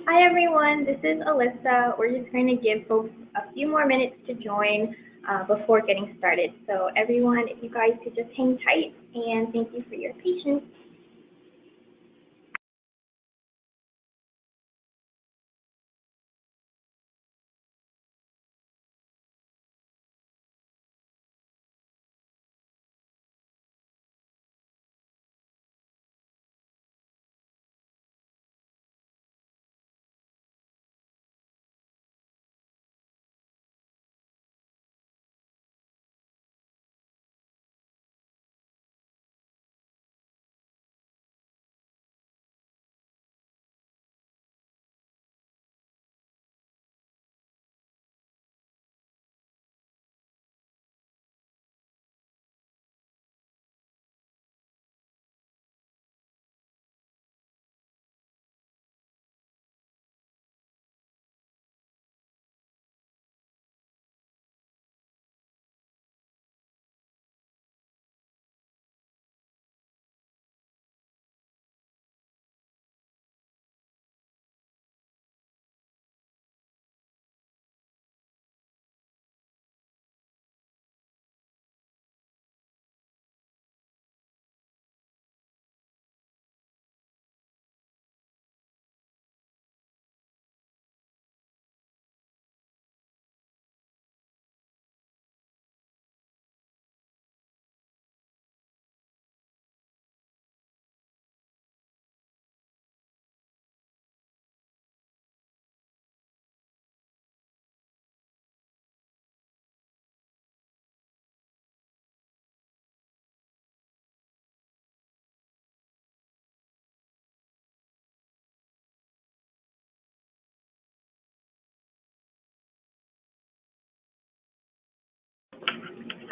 Hi everyone, this is Alyssa. We're just going to give folks a few more minutes to join before getting started. So everyone, if you guys could just hang tight, and thank you for your patience.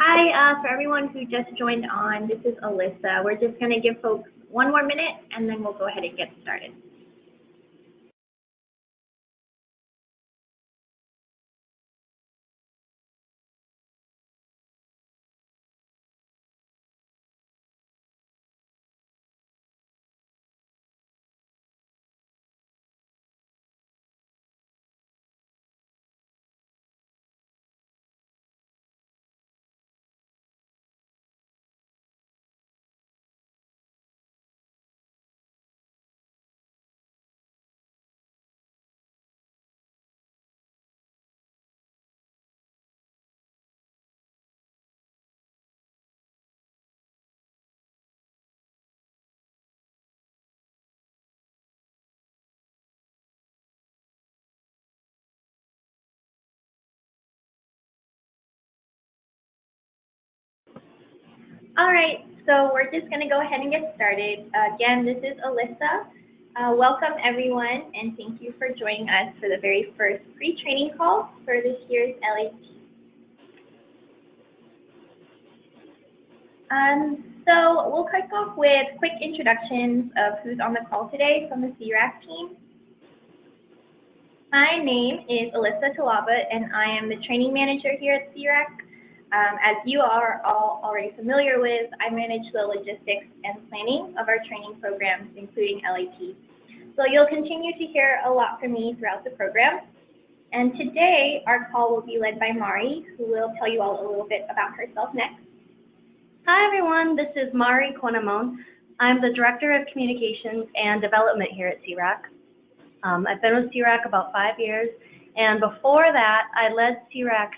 Hi, for everyone who just joined on, this is Alyssa. We're just going to give folks one more minute, and then we'll go ahead and get started. All right, so we're just going to go ahead and get started. Again, this is Alyssa. Welcome everyone, and thank you for joining us for the very first pre-training call for this year's LAT. So we'll kick off with quick introductions of who's on the call today from the SEARAC team. My name is Alyssa Talaba, and I am the training manager here at SEARAC. As you are all already familiar with, I manage the logistics and planning of our training programs, including LAT. So you'll continue to hear a lot from me throughout the program. And today, our call will be led by Mari, who will tell you all a little bit about herself next. Hi everyone, this is Mari Quinamone. I'm the Director of Communications and Development here at SEARAC. I've been with SEARAC about 5 years, and before that, I led SEARAC's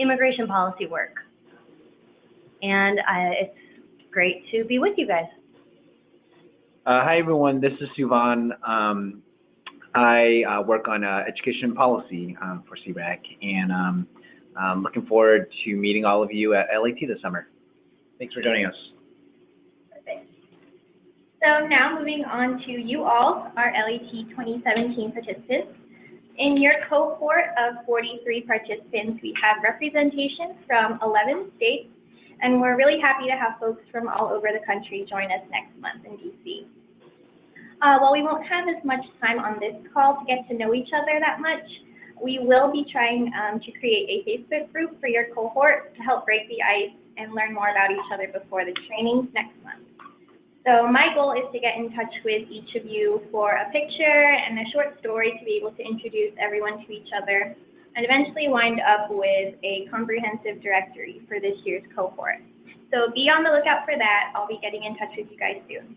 immigration policy work. And it's great to be with you guys. Hi everyone, this is Suvan. I work on education policy for SEARAC, and I'm looking forward to meeting all of you at LAT this summer. Thanks for joining us. Perfect. So now moving on to you all, our LAT 2017 participants. In your cohort of 43 participants, we have representation from 11 states, and we're really happy to have folks from all over the country join us next month in DC. While we won't have as much time on this call to get to know each other that much, we will be trying to create a Facebook group for your cohort to help break the ice and learn more about each other before the trainings next month. So my goal is to get in touch with each of you for a picture and a short story to be able to introduce everyone to each other and eventually wind up with a comprehensive directory for this year's cohort. So be on the lookout for that. I'll be getting in touch with you guys soon.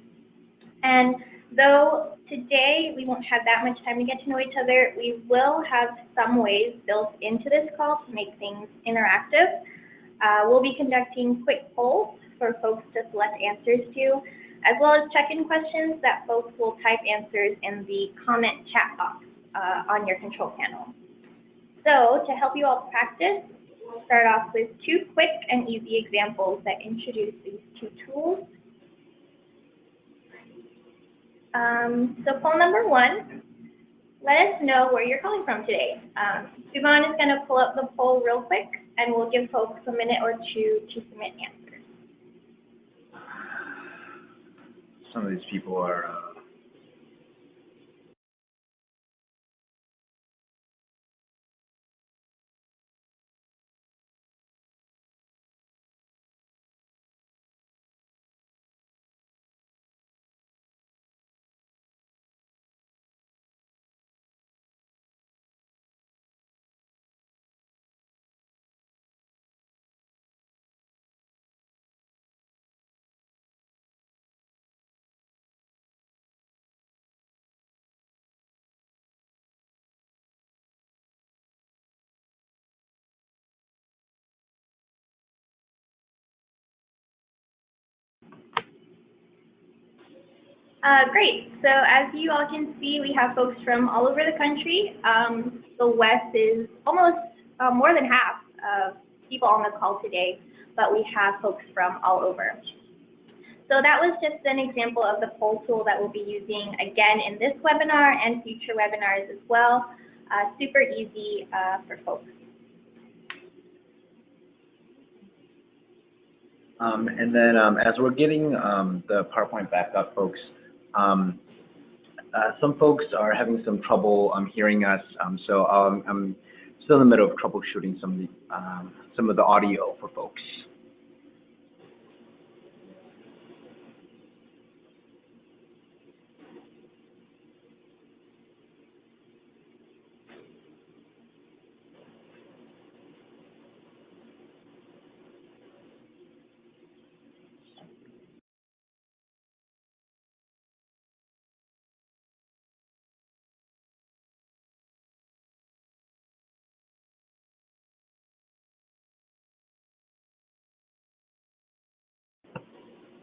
And though today we won't have that much time to get to know each other, we will have some ways built into this call to make things interactive. We'll be conducting quick polls for folks to select answers to, as well as check-in questions that folks will type answers in the comment chat box on your control panel. So to help you all practice, we'll start off with 2 quick and easy examples that introduce these 2 tools. So poll number 1, let us know where you're calling from today. Siobhan is going to pull up the poll real quick, and we'll give folks a minute or 2 to submit answers. Some of these people are Great. So as you all can see, we have folks from all over the country. The West is almost more than half of people on the call today, but we have folks from all over. So that was just an example of the poll tool that we'll be using again in this webinar and future webinars as well. Super easy for folks. and then as we're getting the PowerPoint back up, folks, some folks are having some trouble hearing us, so I'm still in the middle of troubleshooting some of the audio for folks.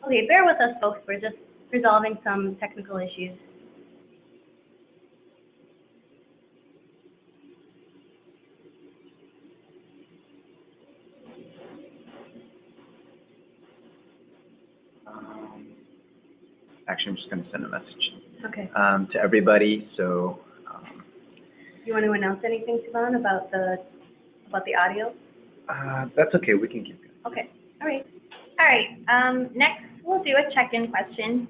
Okay, bear with us, folks. We're just resolving some technical issues. Actually, I'm just going to send a message Okay. to everybody. So, You want to announce anything, Siobhan, about the audio? that's okay. We can keep going. Okay. All right. All right. Next, we'll do a check-in question.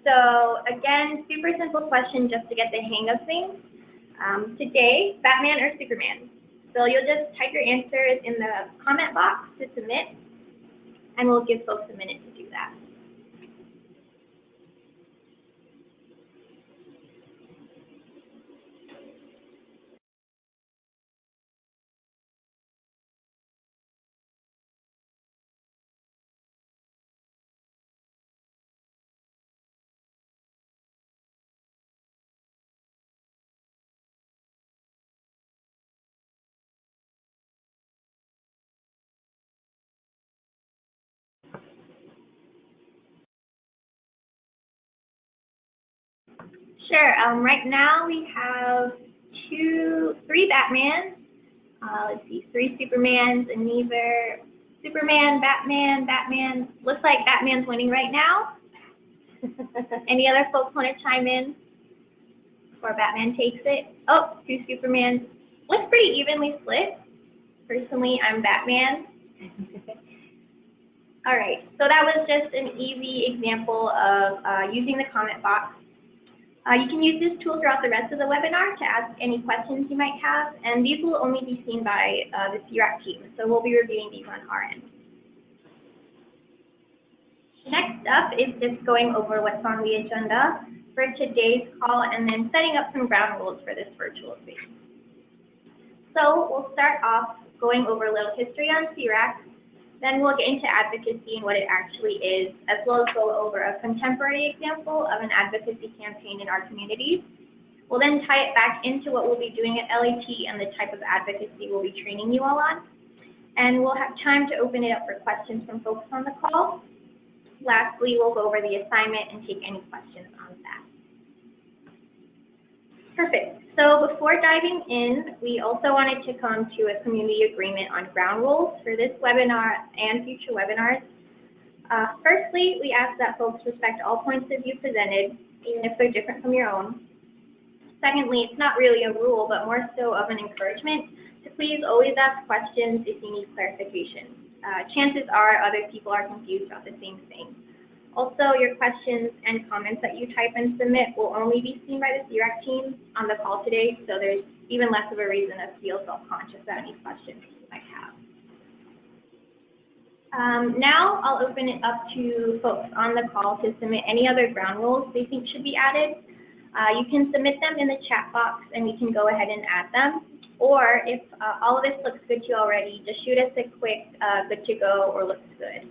So again, super simple question just to get the hang of things. Today, Batman or Superman? So you'll just type your answers in the comment box to submit, and we'll give folks a minute to do that. Sure. Right now we have 3 Batmans. Let's see, 3 Supermans, and neither Superman, Batman. Looks like Batman's winning right now. Any other folks want to chime in before Batman takes it? Oh, 2 Supermans. Looks pretty evenly split. Personally, I'm Batman. All right, so that was just an easy example of using the comment box. You can use this tool throughout the rest of the webinar to ask any questions you might have, and these will only be seen by the SEARAC team, so we'll be reviewing these on our end. Next up is just going over what's on the agenda for today's call and then setting up some ground rules for this virtual space. So we'll start off going over a little history on SEARAC, then we'll get into advocacy and what it actually is, as well as go over a contemporary example of an advocacy campaign in our communities. We'll then tie it back into what we'll be doing at LAT and the type of advocacy we'll be training you all on. And we'll have time to open it up for questions from folks on the call. Lastly, we'll go over the assignment and take any questions on that. Perfect. So before diving in, we also wanted to come to a community agreement on ground rules for this webinar and future webinars. Firstly, we ask that folks respect all points of view presented, even if they're different from your own. Secondly, it's not really a rule, but more so of an encouragement to please always ask questions if you need clarification. Chances are other people are confused about the same thing. Also, your questions and comments that you type and submit will only be seen by the SEARAC team on the call today, so there's even less of a reason to feel self-conscious about any questions you might have. Now I'll open it up to folks on the call to submit any other ground rules they think should be added. You can submit them in the chat box and we can go ahead and add them. Or if all of this looks good to you already, just shoot us a quick good to go or looks good.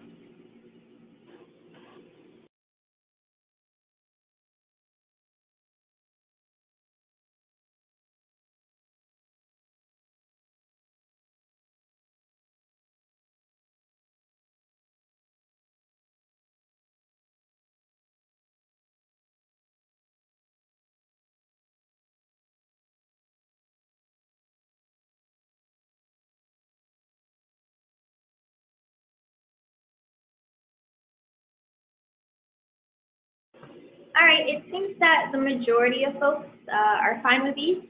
All right, it seems that the majority of folks are fine with these,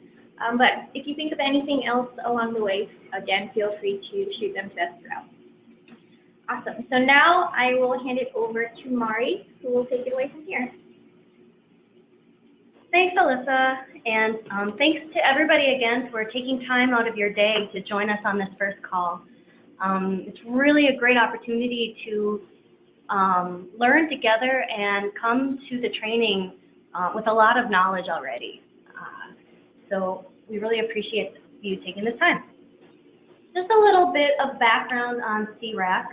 but if you think of anything else along the way, again, feel free to shoot them to us throughout. Awesome. So now I will hand it over to Mari, who will take it away from here. Thanks, Alyssa, and thanks to everybody again for taking time out of your day to join us on this first call. It's really a great opportunity to learn together and come to the training with a lot of knowledge already. So we really appreciate you taking the time. Just a little bit of background on SEARAC.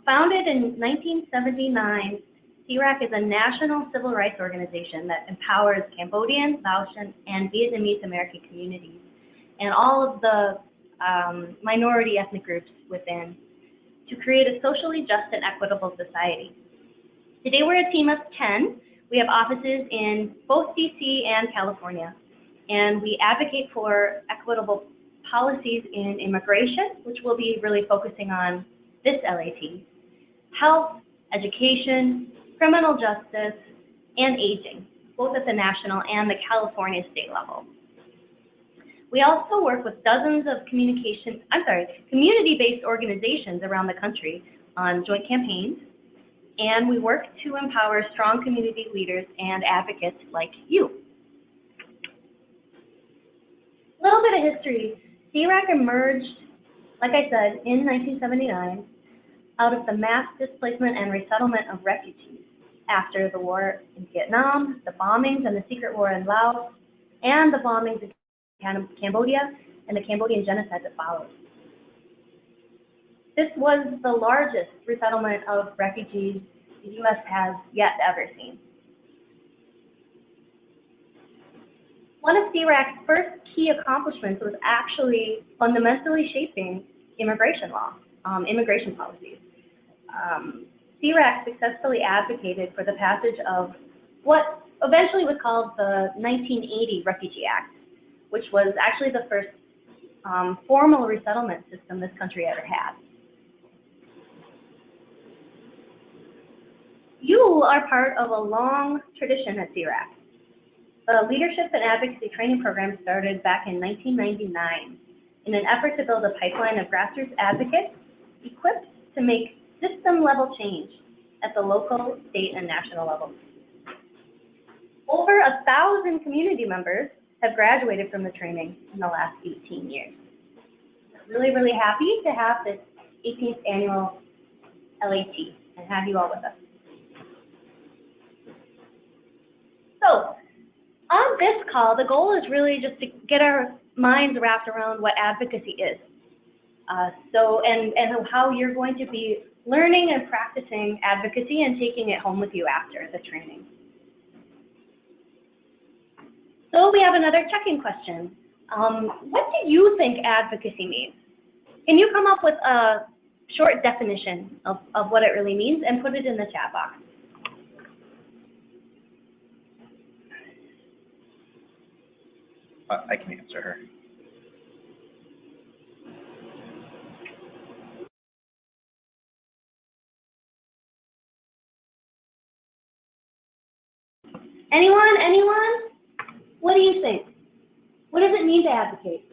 Founded in 1979, SEARAC is a national civil rights organization that empowers Cambodian, Laotian, and Vietnamese American communities and all of the minority ethnic groups within to create a socially just and equitable society. Today we're a team of 10. We have offices in both DC and California, and we advocate for equitable policies in immigration, which we'll be really focusing on this LAT, health, education, criminal justice, and aging, both at the national and the California state level. We also work with dozens of community-based organizations around the country on joint campaigns, and we work to empower strong community leaders and advocates like you. A little bit of history. SEARAC emerged, like I said, in 1979 out of the mass displacement and resettlement of refugees after the war in Vietnam, the bombings and the secret war in Laos, and the bombings in Cambodia and the Cambodian genocide that followed. This was the largest resettlement of refugees the U.S. has yet ever seen. One of SEARAC's first key accomplishments was actually fundamentally shaping immigration law, immigration policies. SEARAC successfully advocated for the passage of what eventually was called the 1980 Refugee Act, which was actually the first formal resettlement system this country ever had. You are part of a long tradition at SEARAC. The Leadership and Advocacy Training program started back in 1999 in an effort to build a pipeline of grassroots advocates equipped to make system-level change at the local, state, and national levels. Over 1,000 community members have graduated from the training in the last 18 years. Really, really happy to have this 18th annual LAT and have you all with us. So on this call, the goal is really just to get our minds wrapped around what advocacy is. And how you're going to be learning and practicing advocacy and taking it home with you after the training. So we have another check-in question. What do you think advocacy means? Can you come up with a short definition of what it really means and put it in the chat box? I can answer her. Anyone? What do you think? What does it mean to advocate?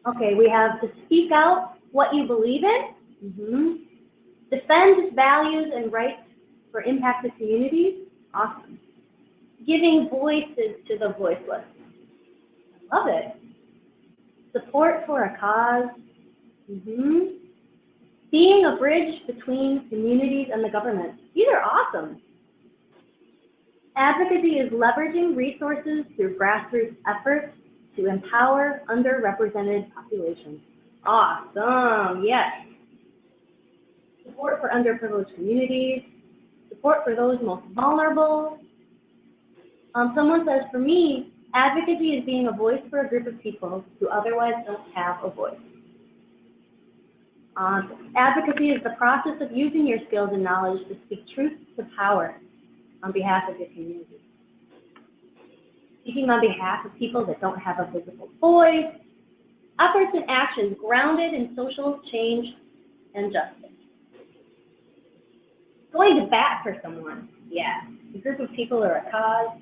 Okay, we have to speak out what you believe in. Defend values and rights for impacted communities. Awesome. Giving voices to the voiceless. I love it. Support for a cause. Being a bridge between communities and the government. These are awesome. Advocacy is leveraging resources through grassroots efforts to empower underrepresented populations. Awesome, yes. Support for underprivileged communities, support for those most vulnerable. Someone says, for me, advocacy is being a voice for a group of people who otherwise don't have a voice. Advocacy is the process of using your skills and knowledge to speak truth to power on behalf of your community. Speaking on behalf of people that don't have a visible voice, efforts and actions grounded in social change and justice. Going to bat for someone, yeah. A group of people or a cause.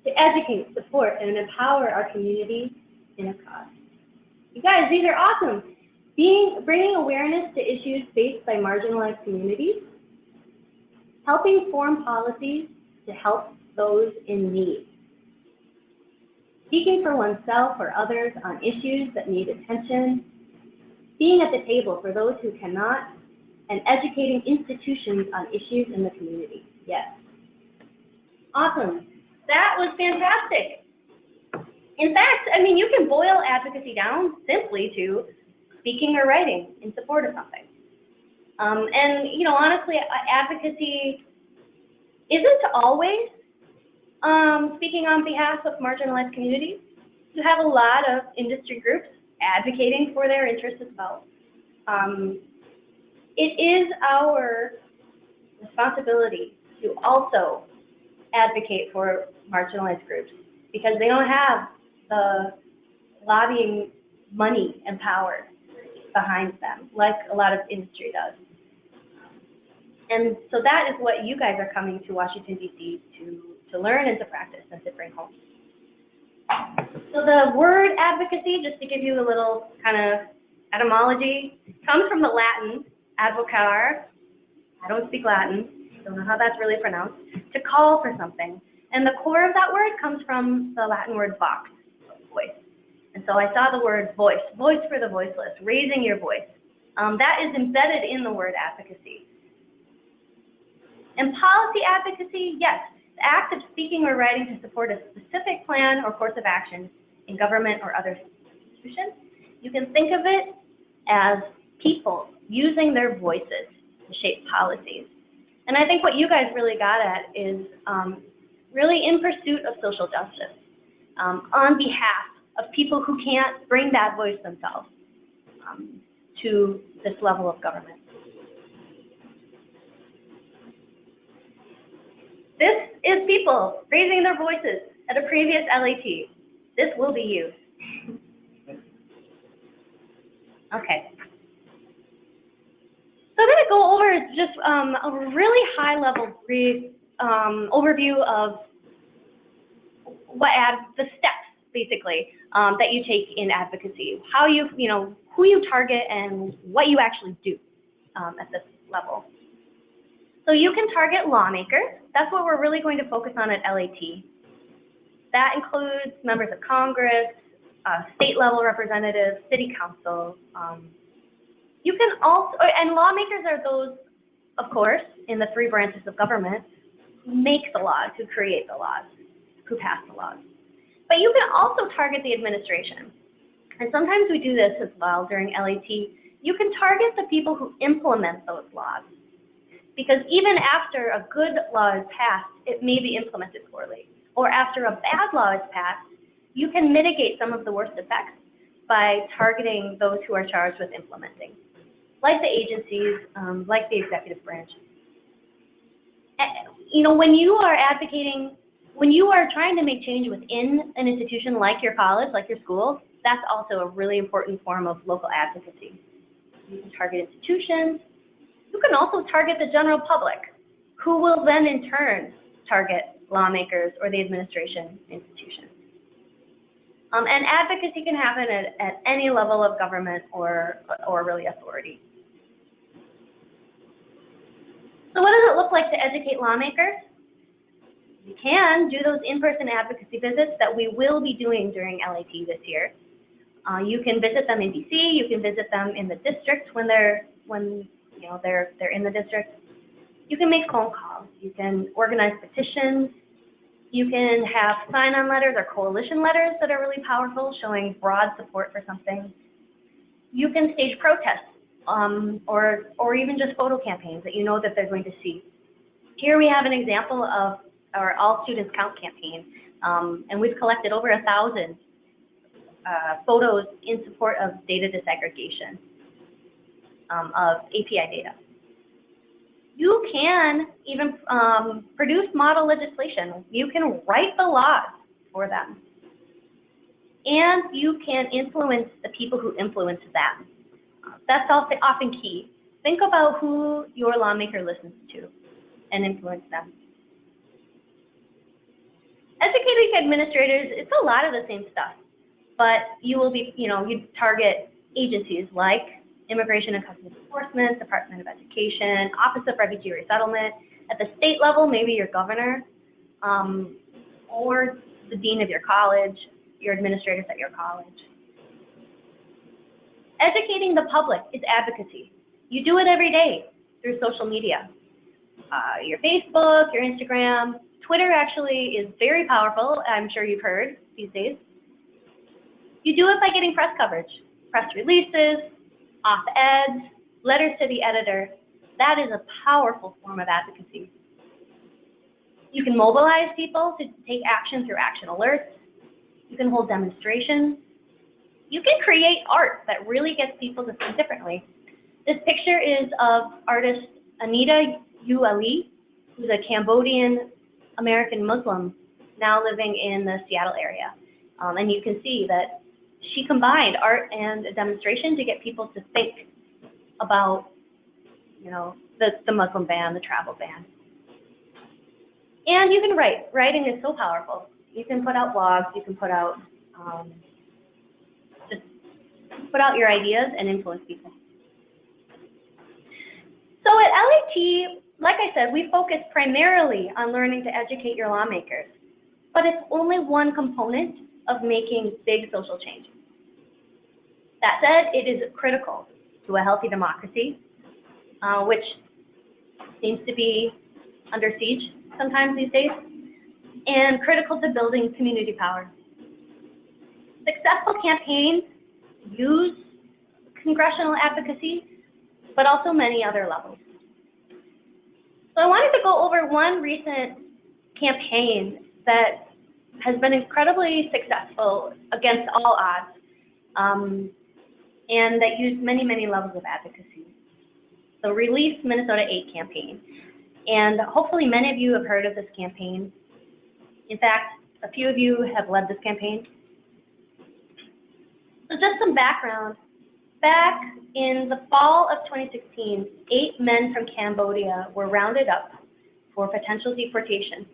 To educate, support, and empower our community in a cause. You guys, these are awesome. Bringing awareness to issues faced by marginalized communities, helping form policies to help those in need, speaking for oneself or others on issues that need attention, being at the table for those who cannot, and educating institutions on issues in the community. Yes. Awesome. That was fantastic. In fact, I mean, you can boil advocacy down simply to speaking or writing in support of something. And, you know, honestly, advocacy isn't always speaking on behalf of marginalized communities. You have a lot of industry groups advocating for their interests as well. It is our responsibility to also advocate for marginalized groups because they don't have the lobbying money and power behind them like a lot of industry does. And so that is what you guys are coming to Washington, D.C. to learn and to practice and to bring home. So the word advocacy, just to give you a little kind of etymology, comes from the Latin advocare. I don't speak Latin, don't know how that's really pronounced, to call for something. And the core of that word comes from the Latin word vox, voice. And so I saw the word voice, voice for the voiceless, raising your voice. That is embedded in the word advocacy. And policy advocacy, yes, the act of speaking or writing to support a specific plan or course of action in government or other institutions. You can think of it as people using their voices to shape policies. And I think what you guys really got at is really in pursuit of social justice on behalf of people who can't bring that voice themselves to this level of government. This is people raising their voices at a previous LAT. This will be you. Okay. So I'm going to go over just a really high-level brief overview of what the steps, basically, that you take in advocacy, how you know, who you target and what you actually do at this level. So you can target lawmakers. That's what we're really going to focus on at LAT. That includes members of Congress, state-level representatives, city council. You can also, and lawmakers are those, of course, in the three branches of government who make the laws, who create the laws, who pass the laws. But you can also target the administration. And sometimes we do this as well during LAT. You can target the people who implement those laws. Because even after a good law is passed, it may be implemented poorly. Or after a bad law is passed, you can mitigate some of the worst effects by targeting those who are charged with implementing, like the agencies, like the executive branch. You know, when you are advocating, when you are trying to make change within an institution like your college, like your school, that's also a really important form of local advocacy. You can target institutions. You can also target the general public, who will then in turn target lawmakers or the administration institutions. And advocacy can happen at any level of government or really authority. So what does it look like to educate lawmakers? You can do those in-person advocacy visits that we will be doing during LAT this year. You can visit them in DC. You can visit them in the district when they're in the district. You can make phone calls. You can organize petitions. You can have sign-on letters or coalition letters that are really powerful, showing broad support for something. You can stage protests or even just photo campaigns that you know that they're going to see. Here we have an example of our All Students Count campaign, and we've collected over 1,000 photos in support of data disaggregation of API data. You can even produce model legislation. You can write the laws for them. And you can influence the people who influence them. That's often key. Think about who your lawmaker listens to and influence them. Educating administrators, it's a lot of the same stuff, but you will be, you target agencies like Immigration and Customs Enforcement, Department of Education, Office of Refugee Resettlement. At the state level, maybe your governor, or the dean of your college, your administrators at your college. Educating the public is advocacy. You do it every day through social media. Your Facebook, your Instagram, Twitter actually is very powerful. I'm sure you've heard these days. You do it by getting press coverage, press releases, op-eds, letters to the editor. That is a powerful form of advocacy. You can mobilize people to take action through action alerts. You can hold demonstrations. You can create art that really gets people to think differently. This picture is of artist Anita Ali, who's a Cambodian American Muslim now living in the Seattle area. And you can see that she combined art and a demonstration to get people to think about, the Muslim ban, the travel ban. And you can write. Writing is so powerful. You can put out blogs. You can put out just put out your ideas and influence people. So at LAT, like I said, we focus primarily on learning to educate your lawmakers, but it's only one component of making big social change. That said, it is critical to a healthy democracy, which seems to be under siege sometimes these days, and critical to building community power. Successful campaigns use congressional advocacy, but also many other levels. So I wanted to go over one recent campaign that has been incredibly successful against all odds, and that used many, many levels of advocacy. The Release Minnesota 8 campaign. And hopefully many of you have heard of this campaign. In fact, a few of you have led this campaign. So just some background. Back in the fall of 2016, 8 men from Cambodia were rounded up for potential deportation.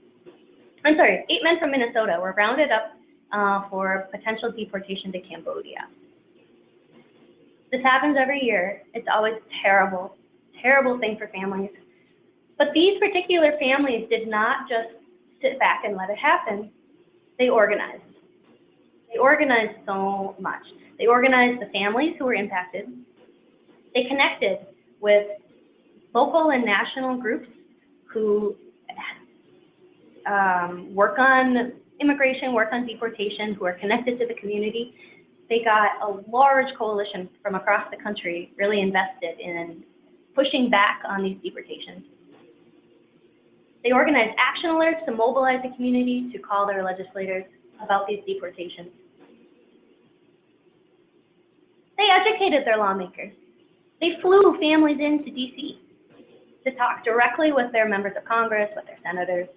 8 men from Minnesota were rounded up for potential deportation to Cambodia. This happens every year. It's always a terrible, terrible thing for families. But these particular families did not just sit back and let it happen. They organized. They organized so much. They organized the families who were impacted. They connected with local and national groups who work on immigration, work on deportation, who are connected to the community. They got a large coalition from across the country really invested in pushing back on these deportations. They organized action alerts to mobilize the community to call their legislators about these deportations. They educated their lawmakers. They flew families into DC to talk directly with their members of Congress, with their senators.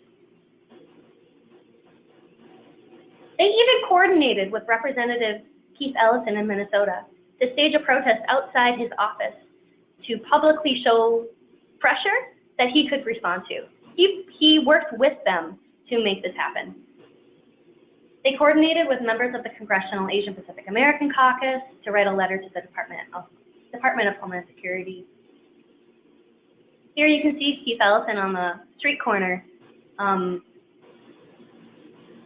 They even coordinated with Representative Keith Ellison in Minnesota to stage a protest outside his office to publicly show pressure that he could respond to. He worked with them to make this happen. They coordinated with members of the Congressional Asian Pacific American Caucus to write a letter to the Department of Homeland Security. Here you can see Keith Ellison on the street corner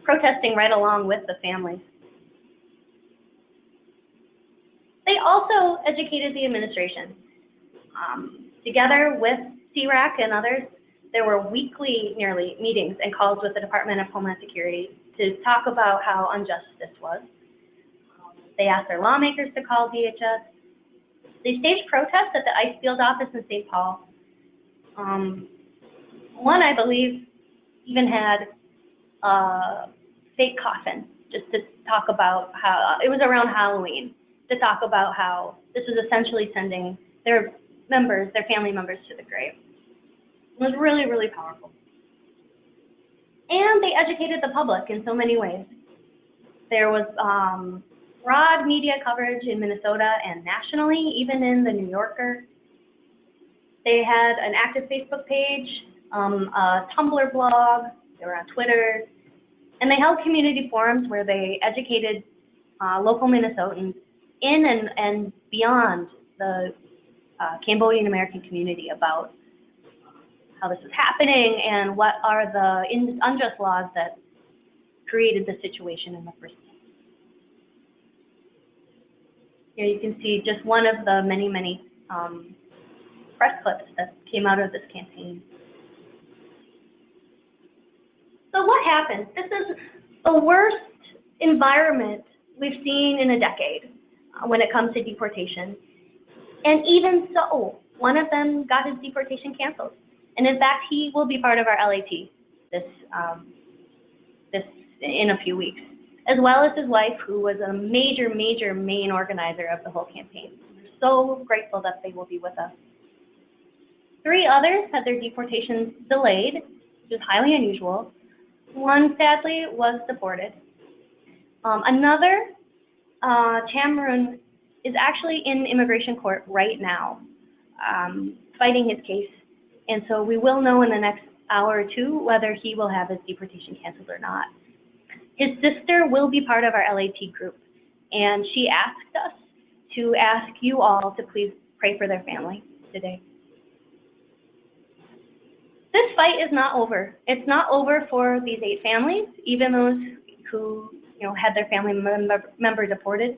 protesting right along with the families. They also educated the administration. Together with SEARAC and others, there were weekly, nearly, meetings and calls with the Department of Homeland Security to talk about how unjust this was. They asked their lawmakers to call DHS. They staged protests at the ICE field office in St. Paul. One, I believe, even had a fake coffin, just to talk about how, it was around Halloween, to talk about how this was essentially sending their members, their family members to the grave. It was really, really powerful. And they educated the public in so many ways. There was broad media coverage in Minnesota and nationally, even in the New Yorker. They had an active Facebook page, a Tumblr blog, they were on Twitter, and they held community forums where they educated local Minnesotans in and beyond the Cambodian American community about how this is happening and what are the unjust laws that created the situation in the first place. Here you can see just one of the many, many press clips that came out of this campaign. So what happened? This is the worst environment we've seen in a decade when it comes to deportation. And even so, one of them got his deportation canceled. And in fact, he will be part of our LAT this in a few weeks, as well as his wife, who was a major main organizer of the whole campaign. We're so grateful that they will be with us. 3 others had their deportations delayed, which is highly unusual. One, sadly, was deported. Another, Cameron, is actually in immigration court right now, fighting his case. And so we will know in the next hour or two whether he will have his deportation canceled or not. His sister will be part of our LAT group, and she asked us to ask you all to please pray for their family today. This fight is not over. It's not over for these 8 families, even those who had their family member deported,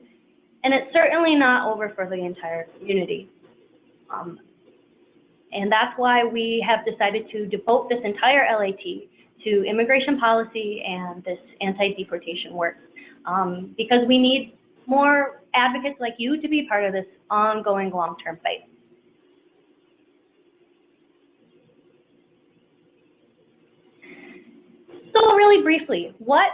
and it's certainly not over for the entire community. And that's why we have decided to devote this entire LAT to immigration policy and this anti-deportation work, because we need more advocates like you to be part of this ongoing long-term fight. So really briefly, what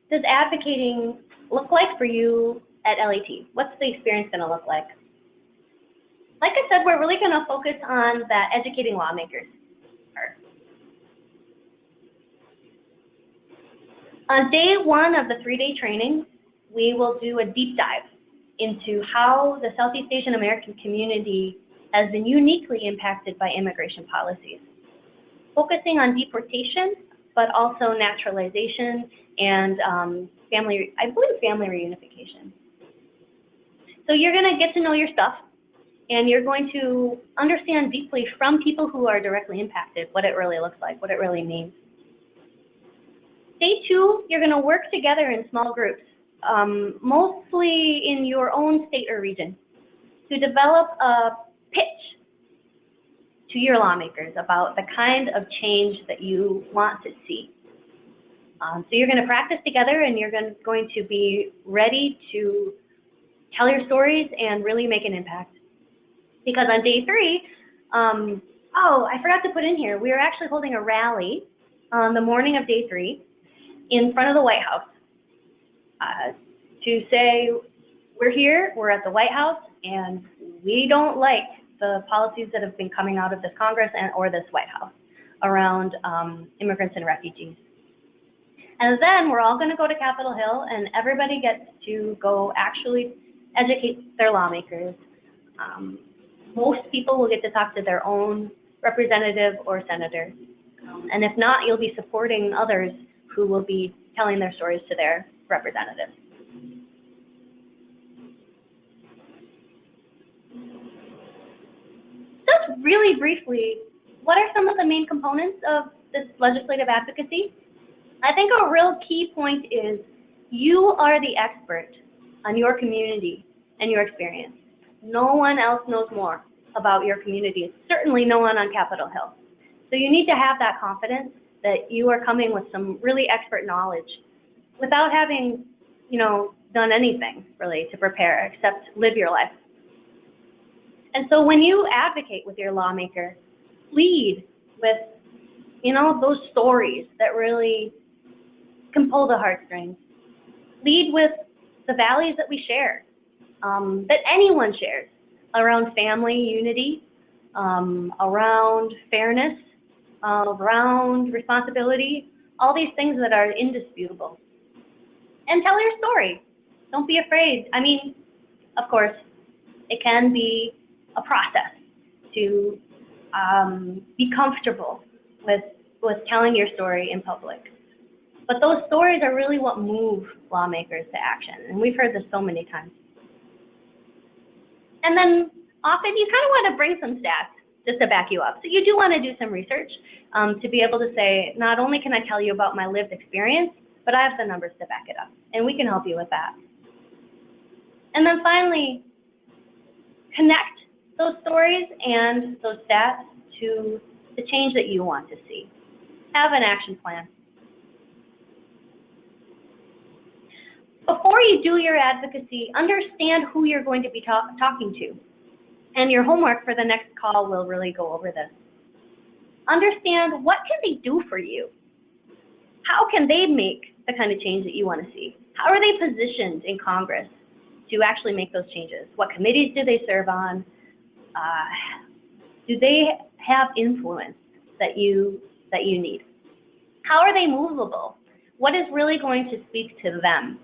does advocating look like for you at LAT? What's the experience going to look like? Like I said, we're really going to focus on that educating lawmakers part. On day 1 of the 3-day training, we will do a deep dive into how the Southeast Asian American community has been uniquely impacted by immigration policies, focusing on deportation, but also naturalization and family reunification. So you're going to get to know your stuff, and you're going to understand deeply from people who are directly impacted what it really looks like, what it really means. Day 2, you're going to work together in small groups, mostly in your own state or region, to develop a pitch to your lawmakers about the kind of change that you want to see. So you're going to practice together, and you're going to be ready to tell your stories and really make an impact. Because on day 3, oh, I forgot to put in here, we are actually holding a rally on the morning of day 3 in front of the White House to say, we're here, we're at the White House, and we don't like the policies that have been coming out of this Congress or this White House around immigrants and refugees. And then we're all going to go to Capitol Hill, and everybody gets to go actually educate their lawmakers. Most people will get to talk to their own representative or senator. And if not, you'll be supporting others who will be telling their stories to their representatives. Just really briefly, what are some of the main components of this legislative advocacy? I think a real key point is you are the expert on your community and your experience. No one else knows more about your community, certainly no one on Capitol Hill. So you need to have that confidence that you are coming with some really expert knowledge without having, done anything really to prepare except live your life. And so when you advocate with your lawmaker, lead with, those stories that really can pull the heartstrings. Lead with the values that we share, that anyone shares, around family unity, around fairness, around responsibility, all these things that are indisputable. And tell your story. Don't be afraid. I mean, of course, it can be a process to be comfortable with telling your story in public. But those stories are really what move lawmakers to action, and we've heard this so many times. And then often you kind of want to bring some stats just to back you up. So you do want to do some research to be able to say, not only can I tell you about my lived experience, but I have the numbers to back it up, and we can help you with that. And then finally, connect those stories and those stats to the change that you want to see. Have an action plan. Before you do your advocacy, understand who you're going to be talking to. And your homework for the next call will really go over this. Understand what can they do for you? How can they make the kind of change that you want to see? How are they positioned in Congress to actually make those changes? What committees do they serve on? Do they have influence that you need? How are they movable? What is really going to speak to them,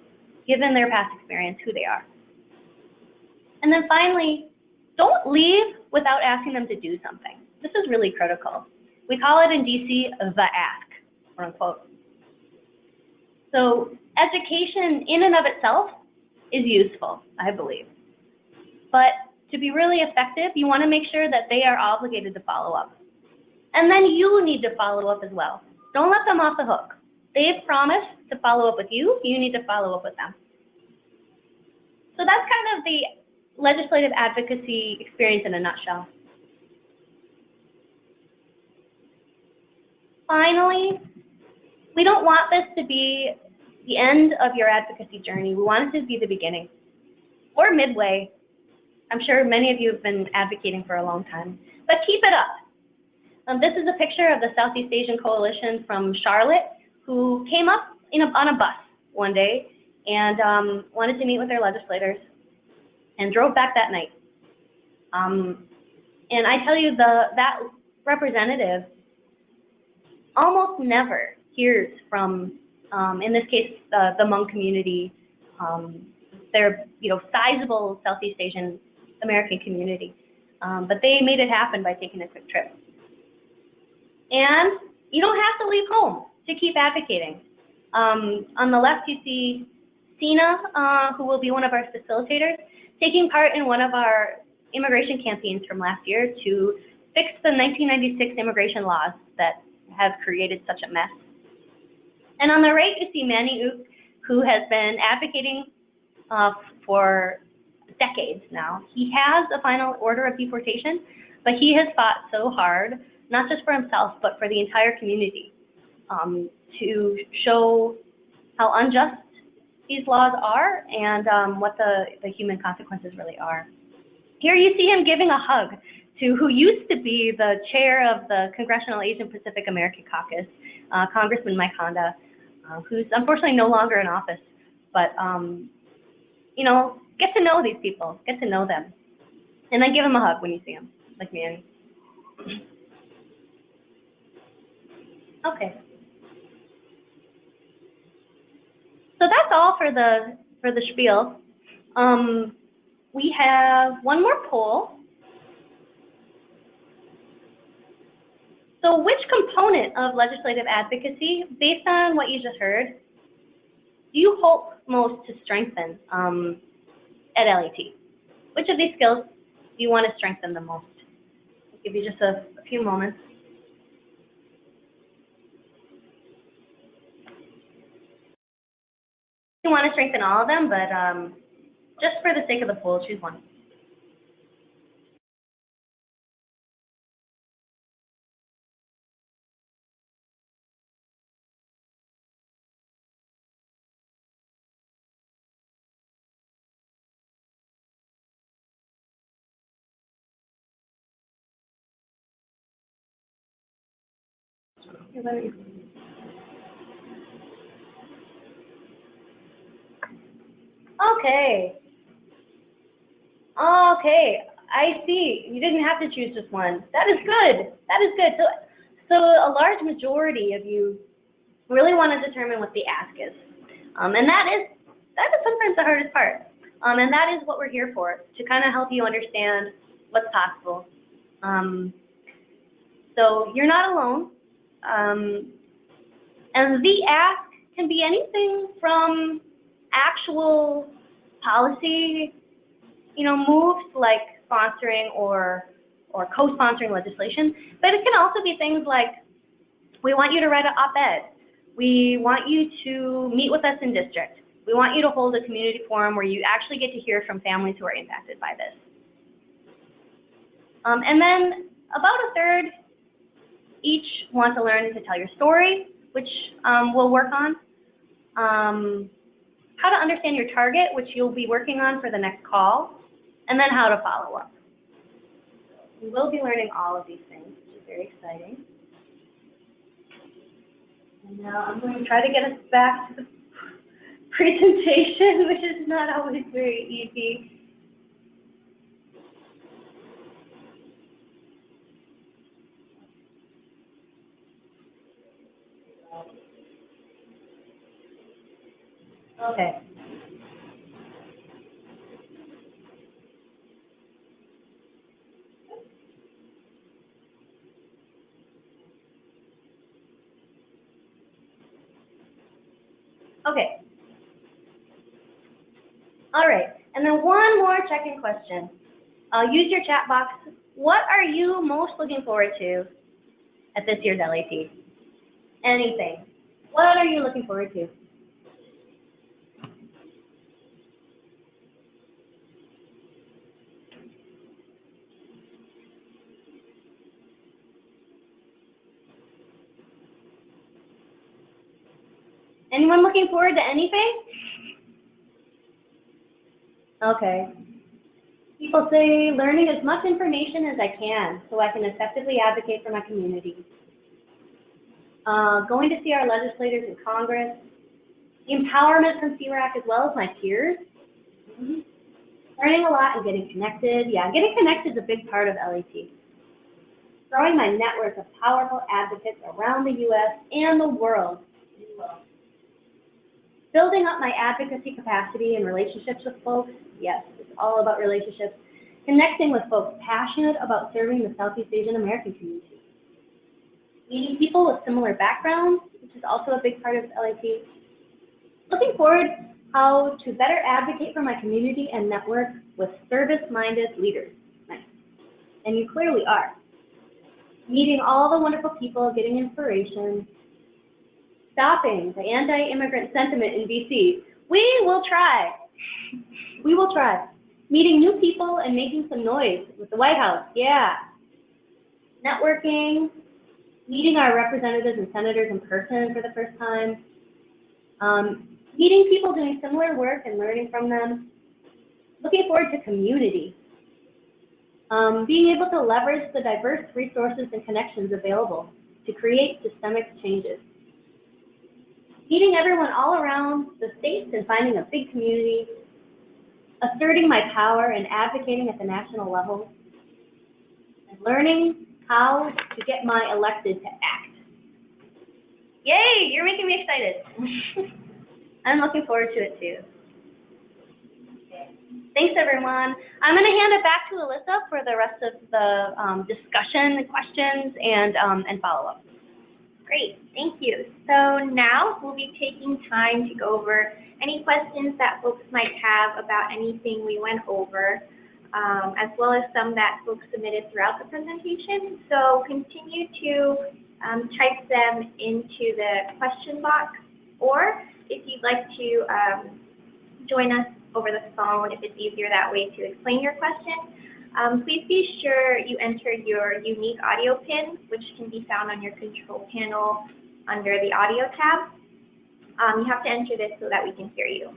given their past experience, who they are? And then finally, don't leave without asking them to do something. This is really critical. We call it in DC the ask, quote unquote. So education in and of itself is useful, I believe. But to be really effective, you want to make sure that they are obligated to follow up. And then you need to follow up as well. Don't let them off the hook. They've promised to follow up with you. You need to follow up with them. So that's kind of the legislative advocacy experience in a nutshell. Finally, we don't want this to be the end of your advocacy journey. We want it to be the beginning or midway. I'm sure many of you have been advocating for a long time, but keep it up. This is a picture of the Southeast Asian Coalition from Charlotte, who came up on a bus one day and wanted to meet with their legislators and drove back that night. And I tell you, that representative almost never hears from, in this case, the Hmong community. They're sizable Southeast Asian American community, but they made it happen by taking a quick trip. And you don't have to leave home to keep advocating. On the left, you see Sina, who will be one of our facilitators, taking part in one of our immigration campaigns from last year to fix the 1996 immigration laws that have created such a mess. And on the right, you see Manny Uk, who has been advocating for decades now. He has a final order of deportation, but he has fought so hard, not just for himself, but for the entire community, to show how unjust these laws are and what the human consequences really are. Here you see him giving a hug to who used to be the chair of the Congressional Asian Pacific American Caucus, Congressman Mike Honda, who's unfortunately no longer in office. But, you know, get to know these people, get to know them. And then give them a hug when you see them, like me. Okay. So that's all for the spiel. We have one more poll. So which component of legislative advocacy, based on what you just heard, do you hope most to strengthen at LAT? Which of these skills do you want to strengthen the most? I'll give you just a few moments. You want to strengthen all of them, but just for the sake of the poll, choose one. Okay, I see. You didn't have to choose just one. That is good. That is good. So a large majority of you really want to determine what the ask is. And that is sometimes the hardest part. And that is what we're here for, to kind of help you understand what's possible. So you're not alone. And the ask can be anything from actual policy, you know, moves like sponsoring or co-sponsoring legislation, but it can also be things like, we want you to write an op-ed. We want you to meet with us in district. We want you to hold a community forum where you actually get to hear from families who are impacted by this. And then about a third each want to learn to tell your story, which we'll work on. How to understand your target, which you'll be working on for the next call, and then how to follow up. We will be learning all of these things, which is very exciting. And now I'm going to try to get us back to the presentation, which is not always very easy. Okay. Okay. All right. And then one more check-in question. Use your chat box. What are you most looking forward to at this year's LAT? Anything. What are you looking forward to? Anyone looking forward to anything? Okay. People say learning as much information as I can so I can effectively advocate for my community. Going to see our legislators in Congress. The empowerment from SEARAC as well as my peers. Learning a lot and getting connected. Yeah, getting connected is a big part of LAT. Growing my network of powerful advocates around the U.S. and the world. Building up my advocacy capacity and relationships with folks. Yes, it's all about relationships. Connecting with folks passionate about serving the Southeast Asian American community. Meeting people with similar backgrounds, which is also a big part of LAT. Looking forward how to better advocate for my community and network with service-minded leaders. Nice. And you clearly are. Meeting all the wonderful people, getting inspiration. Stopping the anti-immigrant sentiment in DC. We will try. We will try. Meeting new people and making some noise with the White House. Yeah. networking, meeting our representatives and senators in person for the first time, meeting people doing similar work and learning from them, looking forward to community, being able to leverage the diverse resources and connections available to create systemic changes, meeting everyone all around the states and finding a big community, asserting my power and advocating at the national level, and learning how to get my elected to act. Yay, you're making me excited. I'm looking forward to it too. Okay. Thanks everyone. I'm going to hand it back to Alyssa for the rest of the discussion, questions, and follow-up. Great, thank you. So now we'll be taking time to go over any questions that folks might have about anything we went over, as well as some that folks submitted throughout the presentation. So continue to type them into the question box, or if you'd like to join us over the phone, if it's easier that way to explain your question, please be sure you enter your unique audio PIN, which can be found on your control panel under the audio tab. You have to enter this so that we can hear you.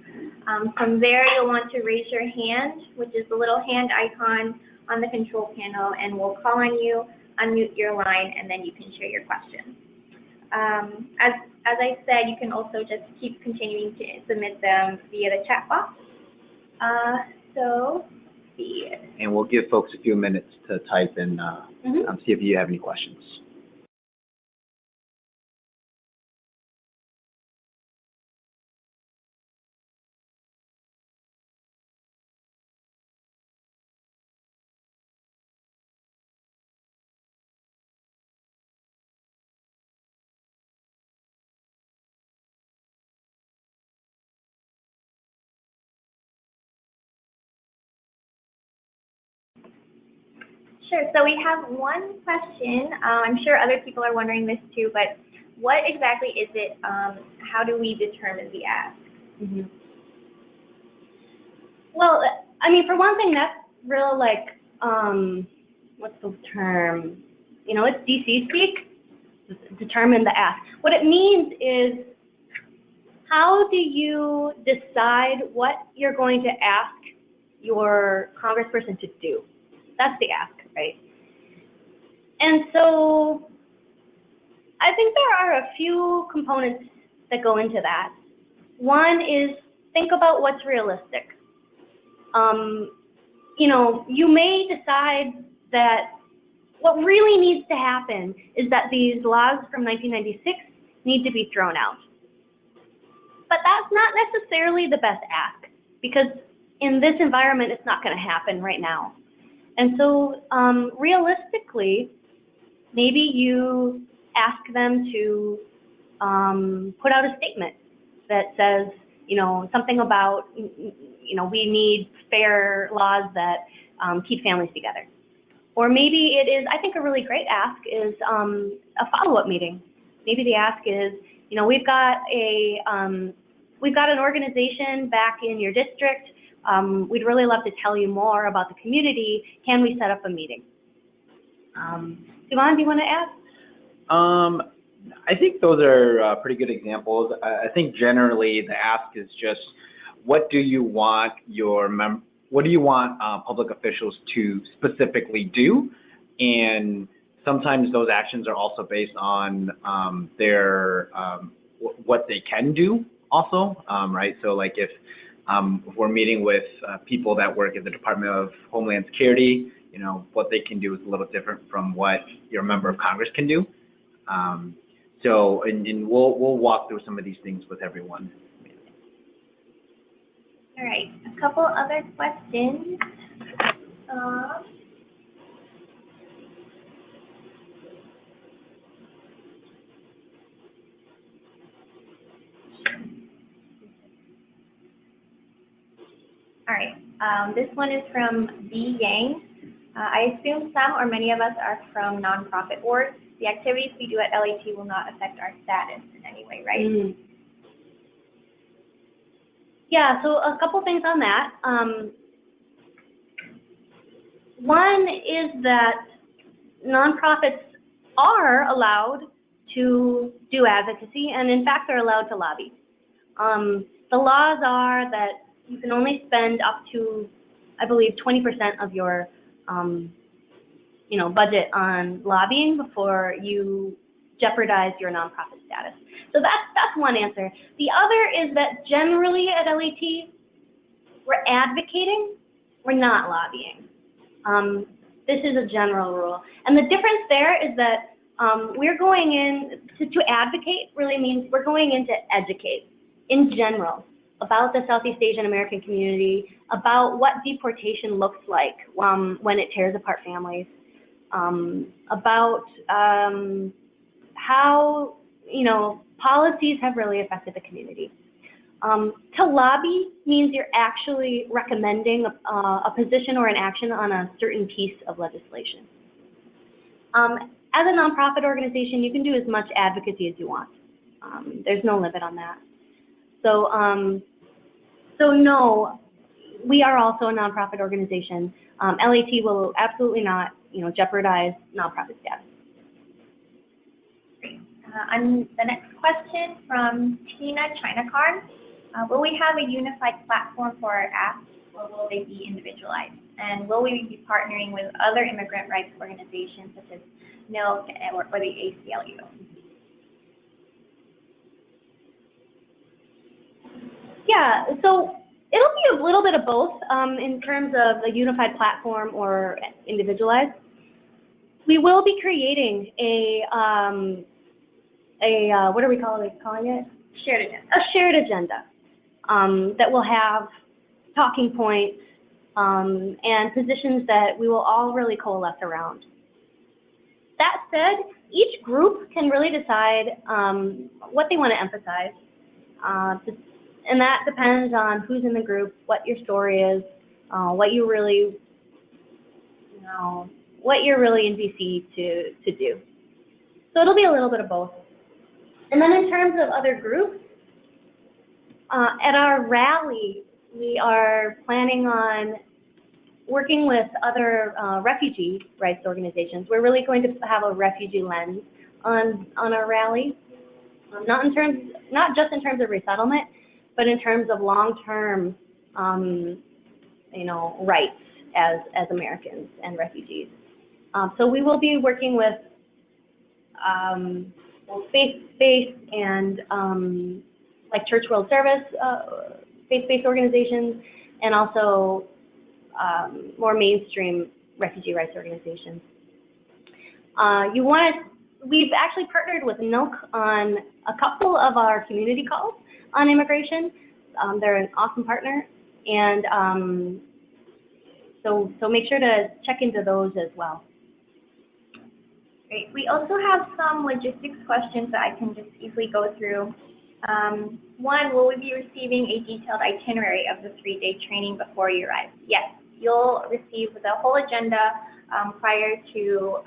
From there, you'll want to raise your hand, which is the little hand icon on the control panel, and we'll call on you, unmute your line, and then you can share your question. As I said, you can also just keep continuing to submit them via the chat box. So, let's see. And we'll give folks a few minutes to type and see if you have any questions. Sure, so we have one question. I'm sure other people are wondering this too, but what exactly is it, how do we determine the ask? Well, I mean, for one thing, that's real, like, what's the term? You know, it's DC speak, determine the ask. What it means is, how do you decide what you're going to ask your congressperson to do? That's the ask, right? And so I think there are a few components that go into that. One is, think about what's realistic. You know, you may decide that what really needs to happen is that these laws from 1996 need to be thrown out. But that's not necessarily the best ask, because in this environment, it's not going to happen right now. And so realistically, maybe you ask them to put out a statement that says, you know, something about, you know, we need fair laws that keep families together. Or maybe it is, I think a really great ask is a follow-up meeting. Maybe the ask is, you know, we've got an organization back in your district. We'd really love to tell you more about the community. Can we set up a meeting? Devon, do you want to add? I think those are pretty good examples. I think generally the ask is just, what do you want public officials to specifically do? And sometimes those actions are also based on what they can do also, right? So like if we're meeting with people that work at the Department of Homeland Security, you know, what they can do is a little different from what your member of Congress can do. So, and we'll walk through some of these things with everyone. All right, a couple other questions. All right, this one is from B. Yang. I assume some or many of us are from nonprofit boards. The activities we do at LAT will not affect our status in any way, right? Mm. Yeah, so a couple things on that. One is that nonprofits are allowed to do advocacy, and in fact, they're allowed to lobby. The laws are that you can only spend up to, I believe, 20% of your, budget on lobbying before you jeopardize your nonprofit status. So that's one answer. The other is that generally at LAT, we're advocating, we're not lobbying. This is a general rule. And the difference there is that we're going in, to advocate really means we're going in to educate in general about the Southeast Asian American community, about what deportation looks like when it tears apart families, about how, policies have really affected the community. To lobby means you're actually recommending a position or an action on a certain piece of legislation. As a nonprofit organization, you can do as much advocacy as you want. There's no limit on that. So no, we are also a nonprofit organization. LAT will absolutely not, jeopardize nonprofit status. Great. On the next question from Tina Chinakarn. Will we have a unified platform for our apps, or will they be individualized? And will we be partnering with other immigrant rights organizations such as NILC or the ACLU? Yeah, so it'll be a little bit of both in terms of a unified platform or individualized. We will be creating a what are we calling it? Shared agenda. A shared agenda that will have talking points and positions that we will all really coalesce around. That said, each group can really decide what they want to emphasize, and that depends on who's in the group, what your story is, what you're really in DC to do. So it'll be a little bit of both. And then in terms of other groups, at our rally, we are planning on working with other refugee rights organizations. We're really going to have a refugee lens on our rally, not just in terms of resettlement, but in terms of long-term, rights as Americans and refugees. So we will be working with faith-based and like Church World Service, faith-based organizations, and also more mainstream refugee rights organizations. We've actually partnered with NILC on a couple of our community calls on immigration. They're an awesome partner, and so make sure to check into those as well. Great. We also have some logistics questions that I can just easily go through. One, will we be receiving a detailed itinerary of the 3-day training before you arrive? Yes, you'll receive the whole agenda prior to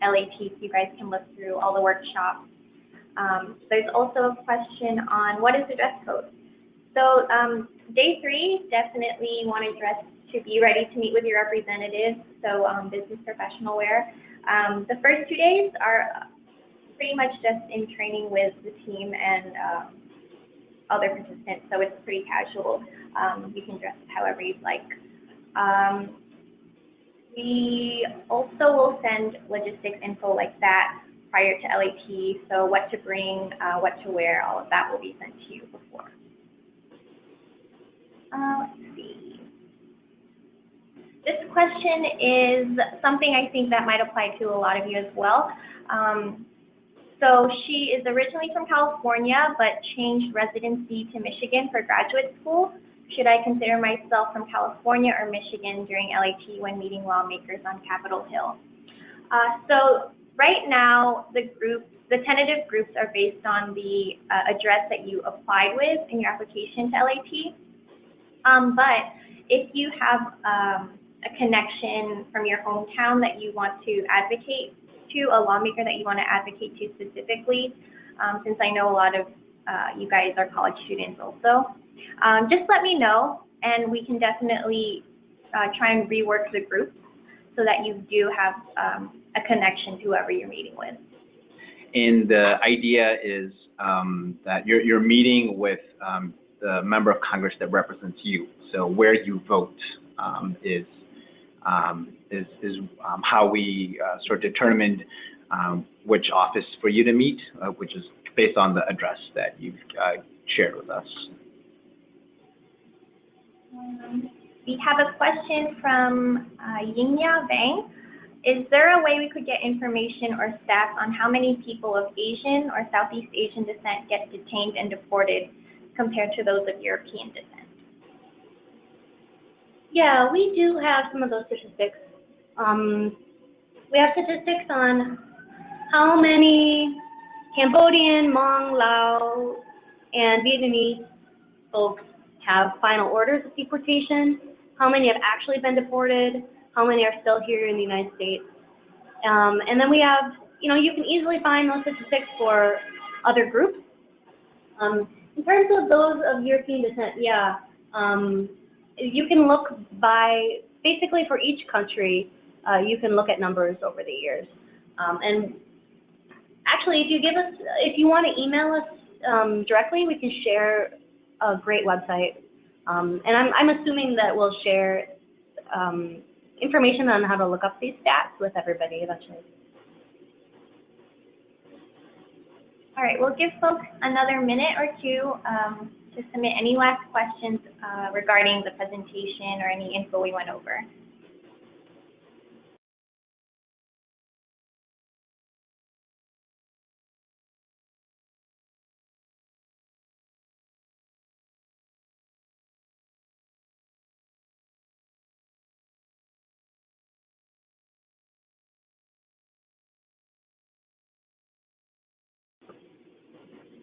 LAT, so you guys can look through all the workshops. There's also a question on what is the dress code. So day 3, definitely want to dress to be ready to meet with your representatives, so business professional wear. The first 2 days are pretty much just in training with the team and other participants, so it's pretty casual. You can dress however you'd like. We also will send logistics info like that prior to LAT, so what to bring, what to wear, all of that will be sent to you before. Let's see. This question is something I think that might apply to a lot of you as well. So she is originally from California, but changed residency to Michigan for graduate school. Should I consider myself from California or Michigan during LAT when meeting lawmakers on Capitol Hill? So right now, the tentative groups are based on the address that you applied with in your application to LAT. But if you have a connection from your hometown that you want to advocate to, a lawmaker that you want to advocate to specifically, since I know a lot of you guys are college students also, just let me know, and we can definitely try and rework the group so that you do have a connection to whoever you're meeting with. And the idea is that you're meeting with the member of Congress that represents you. So where you vote is how we sort of determined which office for you to meet, which is based on the address that you've shared with us. We have a question from Yingya Bang. Is there a way we could get information or stats on how many people of Asian or Southeast Asian descent get detained and deported compared to those of European descent? Yeah, we do have some of those statistics. We have statistics on how many Cambodian, Hmong, Lao, and Vietnamese folks have final orders of deportation, how many have actually been deported, how many are still here in the United States. And then we have, you can easily find those statistics for other groups. In terms of those of European descent, yeah, you can look by, basically for each country, you can look at numbers over the years. And actually, if you want to email us directly, we can share a great website. And I'm assuming that we'll share information on how to look up these stats with everybody eventually. All right, we'll give folks another minute or two to submit any last questions regarding the presentation or any info we went over.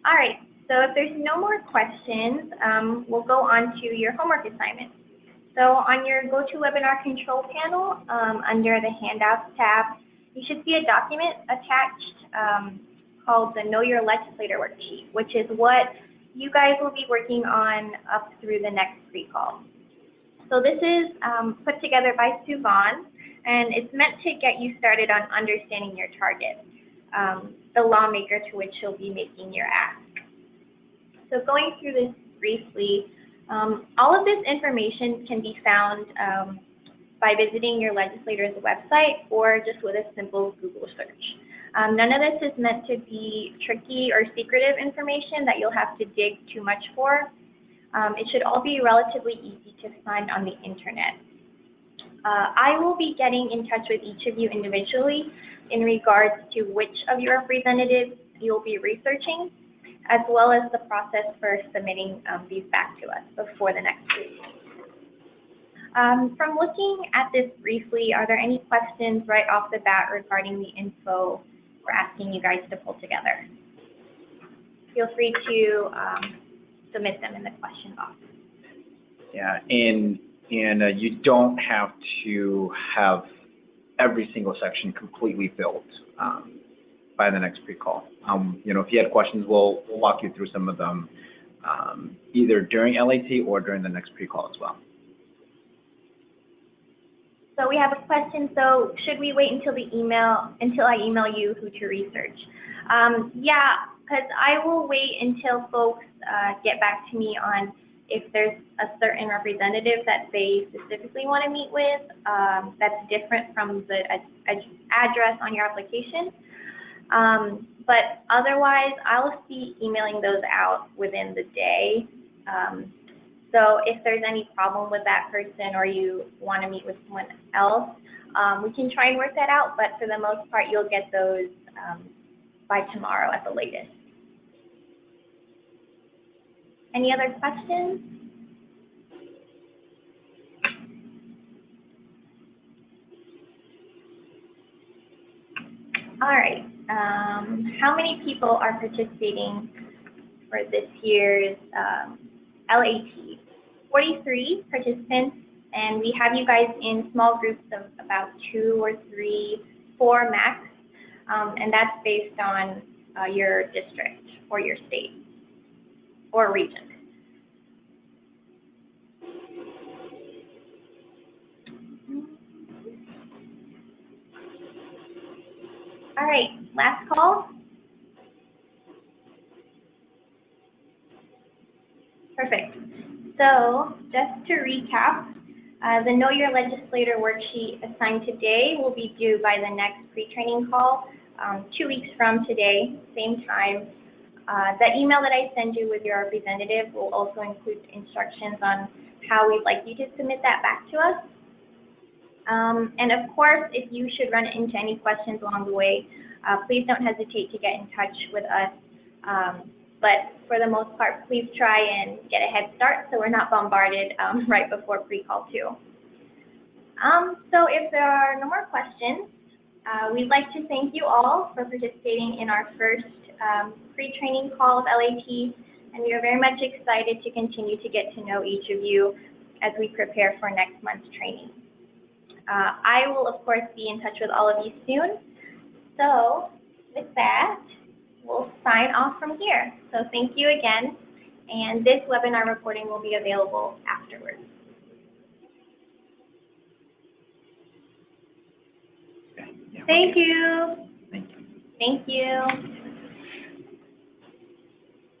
All right, so if there's no more questions, we'll go on to your homework assignment. So on your GoToWebinar control panel, under the Handouts tab, you should see a document attached called the Know Your Legislator worksheet, which is what you guys will be working on up through the next pre-call. So this is put together by Sue Vaughn, and it's meant to get you started on understanding your target, the lawmaker to which you'll be making your ask. So going through this briefly, all of this information can be found by visiting your legislator's website or just with a simple Google search. None of this is meant to be tricky or secretive information that you'll have to dig too much for. It should all be relatively easy to find on the internet. I will be getting in touch with each of you individually in regards to which of your representatives you'll be researching, as well as the process for submitting these back to us before the next week. From looking at this briefly, are there any questions right off the bat regarding the info we're asking you guys to pull together? Feel free to submit them in the question box. Yeah, and you don't have to have every single section completely filled by the next pre-call. If you had questions, we'll walk you through some of them either during LAT or during the next pre-call as well. So we have a question. So should we wait until I email you who to research? Yeah, because I will wait until folks get back to me on if there's a certain representative that they specifically want to meet with that's different from the address on your application. But otherwise, I'll be emailing those out within the day. So if there's any problem with that person or you want to meet with someone else, we can try and work that out. But for the most part, you'll get those by tomorrow at the latest. Any other questions? All right. How many people are participating for this year's LAT? 43 participants, and we have you guys in small groups of about 2 or 3, 4 max, and that's based on your district or your state or region. Last call? Perfect. So just to recap, the Know Your Legislator worksheet assigned today will be due by the next pre-training call, 2 weeks from today, same time. The email that I send you with your representative will also include instructions on how we'd like you to submit that back to us. And of course, if you should run into any questions along the way, please don't hesitate to get in touch with us. But for the most part, please try and get a head start so we're not bombarded right before pre-call too. So if there are no more questions, we'd like to thank you all for participating in our first pre-training call of LAT, and we are very much excited to continue to get to know each of you as we prepare for next month's training. I will, of course, be in touch with all of you soon. So with that, we'll sign off from here. So thank you again, and this webinar recording will be available afterwards. Okay, yeah, Thank you. Thank you. Thank you.